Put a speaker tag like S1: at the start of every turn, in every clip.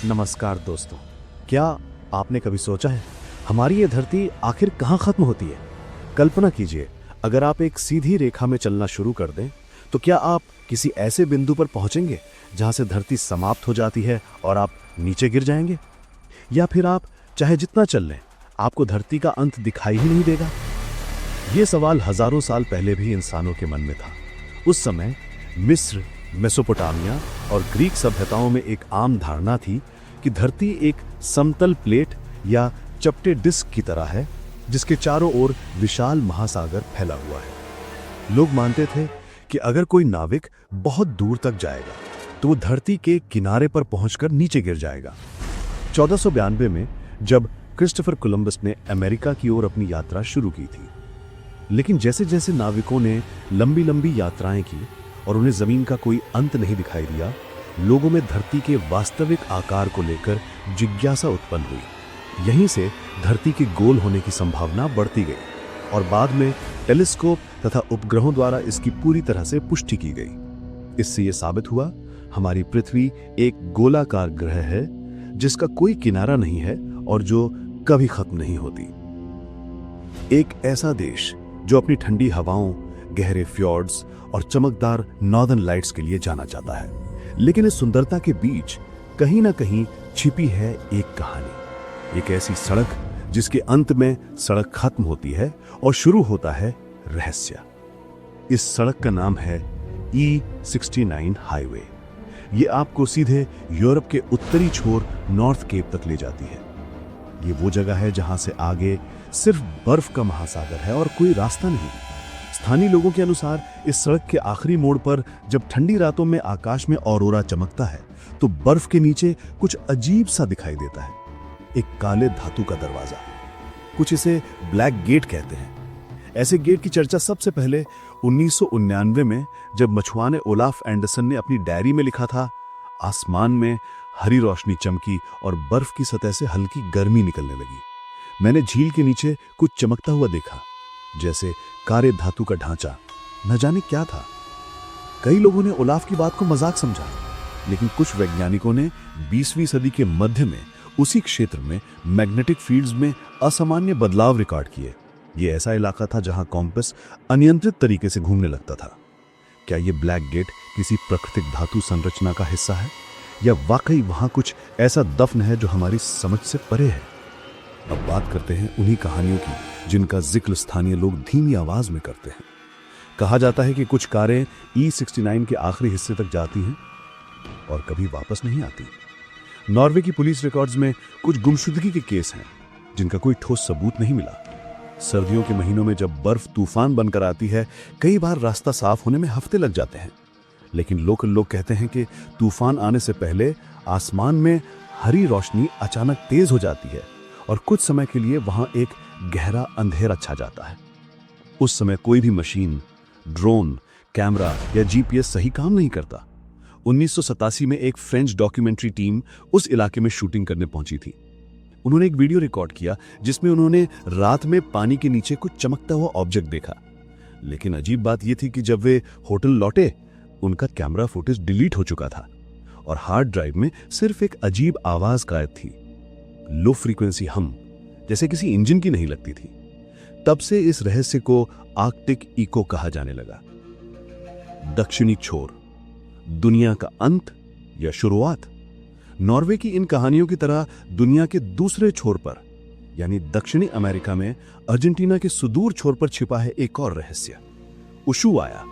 S1: नमस्कार दोस्तों। क्या आपने कभी सोचा है हमारी ये धरती आखिर कहाँ खत्म होती है? कल्पना कीजिए, अगर आप एक सीधी रेखा में चलना शुरू कर दें तो क्या आप किसी ऐसे बिंदु पर पहुंचेंगे जहां से धरती समाप्त हो जाती है और आप नीचे गिर जाएंगे? या फिर आप चाहे जितना चल लें, आपको धरती का अंत दिखाई ही नहीं देगा? ये सवाल हजारों साल पहले भी इंसानों के मन में था। उस समय मिस्र, मेसोपोटामिया और ग्रीक सभ्यताओं में एक आम धारणा थी कि धरती एक समतल प्लेट या चपटे डिस्क की तरह है जिसके चारों ओर विशाल महासागर फैला हुआ है। लोग मानते थे कि अगर कोई नाविक बहुत दूर तक जाएगा तो वो धरती के किनारे पर पहुंचकर नीचे गिर जाएगा। 1492 में जब क्रिस्टोफर कोलंबस ने अमेरिका की ओर अपनी यात्रा शुरू की थी, लेकिन जैसे जैसे नाविकों ने लंबी लंबी यात्राएं की और उन्हें जमीन का कोई अंत नहीं दिखाई दिया, लोगों में धरती के वास्तविक आकार को लेकर जिज्ञासा उत्पन्न हुई। यहीं से धरती के गोल होने की संभावना बढ़ती गई और बाद में टेलीस्कोप तथा उपग्रहों द्वारा इसकी पूरी तरह से पुष्टि की गई। इससे यह साबित हुआ हमारी पृथ्वी एक गोलाकार ग्रह है जिसका कोई किनारा नहीं है और जो कभी खत्म नहीं होती। एक ऐसा देश जो अपनी ठंडी हवाओं, गहरे फ्योर्ड्स और चमकदार नॉर्दर्न लाइट्स के लिए जाना जाता है। लेकिन इस सुंदरता के बीच कहीं ना कहीं छिपी है एक कहानी, एक ऐसी सड़क जिसके अंत में सड़क खत्म होती है और शुरू होता है रहस्य। इस सड़क का नाम है E69 हाईवे। ये आपको सीधे यूरोप के उत्तरी छोर नॉर्थ केप तक ले जाती है। ये वो जगह है जहां से आगे सिर्फ बर्फ का महासागर है और कोई रास्ता नहीं। स्थानीय लोगों के अनुसार इस सड़क के आखिरी मोड़ पर जब ठंडी रातों में आकाश में ऑरोरा चमकता है तो बर्फ के नीचे कुछ अजीब सा दिखाई देता है, एक काले धातु का दरवाजा। कुछ इसे ब्लैक गेट कहते हैं। ऐसे गेट की चर्चा सबसे पहले 1999 में जब मछुआरे ओलाफ एंडरसन ने अपनी डायरी में लिखा था, आसमान में हरी रोशनी चमकी और बर्फ की सतह से हल्की गर्मी निकलने लगी। मैंने झील के नीचे कुछ चमकता हुआ देखा, जैसे काले धातु का ढांचा। न जाने क्या था। कई लोगों ने ओलाफ की बात को मजाक समझा, लेकिन कुछ वैज्ञानिकों ने 20वीं सदी के मध्य में उसी क्षेत्र में मैग्नेटिक फील्ड्स में असामान्य बदलाव रिकॉर्ड किए। यह ऐसा इलाका था जहां कॉम्पस अनियंत्रित तरीके से घूमने लगता था। क्या यह ब्लैक गेट किसी प्राकृतिक धातु संरचना का हिस्सा है या वाकई वहां कुछ ऐसा दफन है जो हमारी समझ से परे है? अब बात करते हैं उन्हीं कहानियों की जिनका जिक्र स्थानीय लोग धीमी आवाज में करते हैं। कहा जाता है कि कुछ कारें E69 के आखिरी हिस्से तक जाती हैं और कभी वापस नहीं आती। नॉर्वे की पुलिस रिकॉर्ड्स में कुछ गुमशुदगी के केस हैं जिनका कोई ठोस सबूत नहीं मिला। सर्दियों के महीनों में जब बर्फ तूफान बनकर आती है, कई बार रास्ता साफ होने में हफ्ते लग जाते हैं। लेकिन लोकल लोग कहते हैं कि तूफान आने से पहले आसमान में हरी रोशनी अचानक तेज हो जाती है और कुछ समय के लिए वहां एक गहरा अंधेरा छा जाता है। उस समय कोई भी मशीन, ड्रोन, कैमरा या जीपीएस सही काम नहीं करता। 1987 में एक फ्रेंच डॉक्यूमेंट्री टीम उस इलाके में शूटिंग करने पहुंची थी। उन्होंने एक वीडियो रिकॉर्ड किया जिसमें उन्होंने रात में पानी के नीचे कुछ चमकता हुआ ऑब्जेक्ट देखा। लेकिन अजीब बात यह थी कि जब वे होटल लौटे, उनका कैमरा फुटेज डिलीट हो चुका था और हार्ड ड्राइव में सिर्फ एक अजीब आवाज गायब थी, लो फ्रीक्वेंसी हम, जैसे किसी इंजन की नहीं लगती थी। तब से इस रहस्य को आर्कटिक इको कहा जाने लगा। दक्षिणी छोर, दुनिया का अंत या शुरुआत? नॉर्वे की इन कहानियों की तरह दुनिया के दूसरे छोर पर यानी दक्षिणी अमेरिका में अर्जेंटीना के सुदूर छोर पर छिपा है एक और रहस्य, उशुआया।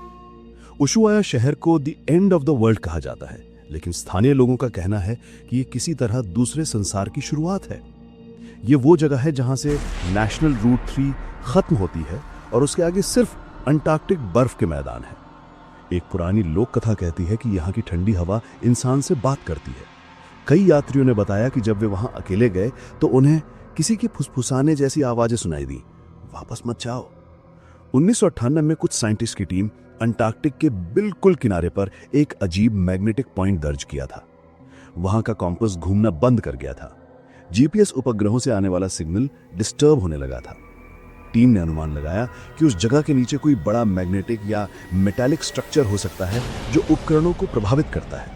S1: उशुआया शहर को the end of the world कहा जाता है, लेकिन स्थानीय लोगों का कहना है कि यह किसी तरह दूसरे संसार की शुरुआत है। यह वो जगह है जहां से नेशनल रूट 3 खत्म होती है और उसके आगे सिर्फ अंटार्कटिक बर्फ के मैदान है। एक पुरानी लोक कथा कहती है कि यहाँ की ठंडी हवा इंसान से बात करती है। कई यात्रियों ने बताया कि जब वे वहां अकेले गए तो उन्हें किसी के फुसफुसाने जैसी आवाजें सुनाई दी, वापस मत जाओ। 1998 में कुछ साइंटिस्ट की टीम अंटार्कटिक के बिल्कुल किनारे पर एक अजीब मैग्नेटिक पॉइंट दर्ज किया था। वहां का कॉम्पास घूमना बंद कर गया था। जीपीएस उपग्रहों से आने वाला सिग्नल डिस्टर्ब होने लगा था। टीम ने अनुमान लगाया कि उस जगह के नीचे कोई बड़ा मैग्नेटिक या मेटालिक स्ट्रक्चर हो सकता है जो उपकरणों को प्रभावित करता है।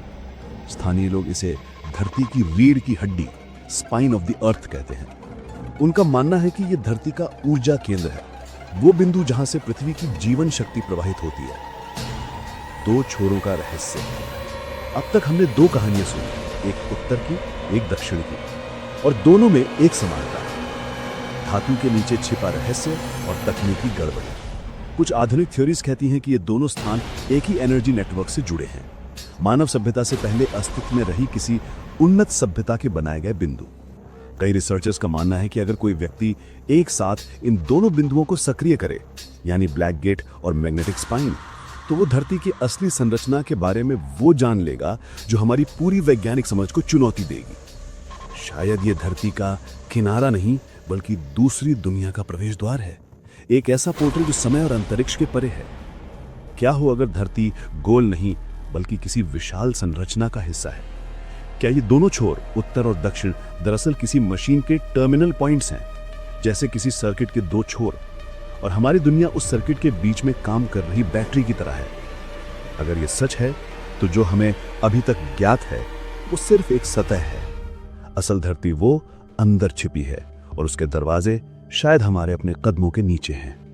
S1: स्थानीय लोग इसे धरती की रीढ़ की हड्डी, स्पाइन ऑफ द अर्थ कहते हैं। उनका मानना है कि यह धरती का ऊर्जा केंद्र है, वो बिंदु जहां से पृथ्वी की जीवन शक्ति प्रवाहित होती है। दो छोरों का रहस्य। अब तक हमने दो कहानियां सुनी, एक उत्तर की, एक दक्षिण की, और दोनों में एक समानता है, धातु के नीचे छिपा रहस्य और तकनीकी गड़बड़ी। कुछ आधुनिक थ्योरीज कहती हैं कि ये दोनों स्थान एक ही एनर्जी नेटवर्क से जुड़े हैं, मानव सभ्यता से पहले अस्तित्व में रही किसी उन्नत सभ्यता के बनाए गए बिंदु। कई रिसर्चर्स का मानना है कि अगर कोई व्यक्ति एक साथ इन दोनों बिंदुओं को सक्रिय करे, यानी ब्लैक गेट और मैग्नेटिक स्पाइन, तो वो धरती की असली संरचना के बारे में वो जान लेगा जो हमारी पूरी वैज्ञानिक समझ को चुनौती देगी। शायद ये धरती का किनारा नहीं, बल्कि दूसरी दुनिया का प्रवेश द्वार है, एक ऐसा पोर्टल जो समय और अंतरिक्ष के परे है। क्या हो अगर धरती गोल नहीं, बल्कि किसी विशाल संरचना का हिस्सा है? क्या ये दोनों छोर, उत्तर और दक्षिण, दरअसल किसी मशीन के टर्मिनल पॉइंट्स हैं, जैसे किसी सर्किट के दो छोर, और हमारी दुनिया उस सर्किट के बीच में काम कर रही बैटरी की तरह है? अगर ये सच है, तो जो हमें अभी तक ज्ञात है वो सिर्फ एक सतह है। असल धरती वो अंदर छिपी है, और उसके दरवाजे शायद हमारे अपने कदमों के नीचे हैं।